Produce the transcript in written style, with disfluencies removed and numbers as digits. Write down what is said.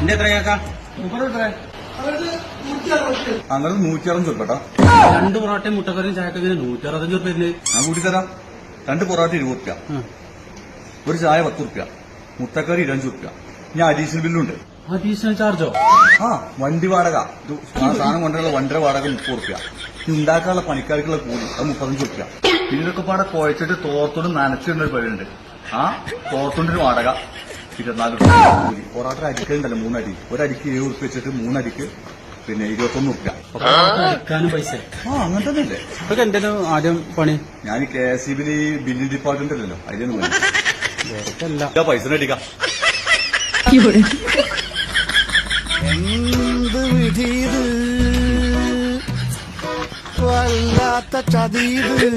എന്റെ എത്ര കേക്കാം അങ്ങനെ 160 ഉറുപ്പ. 2 പൊറോട്ടയും മുട്ടക്കറിയും ചായക്കറിന് 165 ഉറുപ്പ. ഞാൻ കൂട്ടി തരാം. 2 പൊറോട്ട 20 ഉറുപ്പ, ഒരു ചായ 10 ഉറുപ്പ, മുട്ടക്കറി 25 ഉറുപ്പ. ഞാൻ അഡീഷണൽ ബില്ലുണ്ട്. അഡീഷണൽ ചാർജോ? വണ്ടി വാടക, സാധനം കൊണ്ടുള്ള വണ്ടിയുടെ വാടക 30 ഉറുപ്പ. ഉണ്ടാക്കാനുള്ള പണിക്കാർക്കുള്ള കൂലി അത് 35 ഉറുപ്പ. ഇതിനൊക്കെ പാടെ കുഴച്ചിട്ട് തോർത്തോണ്ട് നനച്ചിടുന്ന ഒരു പരിപാടിയുണ്ട്. ആ തോർത്തോണ്ടിന് വാടക 24 ഉറുപ്പ കൂലി. പൊറോട്ട അരിക്കലുണ്ടല്ലോ 3 അരി, ഒരരിക്ക് 7 ഉറുപ്പ വെച്ചിട്ട് 3 അരിക്ക് പിന്നെ 21 ഉറുപ്പ. പൈസ അങ്ങനെ തന്നെ അല്ലേ? ഇതൊക്കെ എന്റെ ആദ്യം പണി. ഞാൻ KSEB ബില്ലിംഗ് ഡിപ്പാർട്ട്മെന്റ് അല്ലല്ലോ, അതിലൊന്നും പൈസ അടിക്കാം. എന്ത് വിധീത്, വല്ലാത്ത ചതീത്.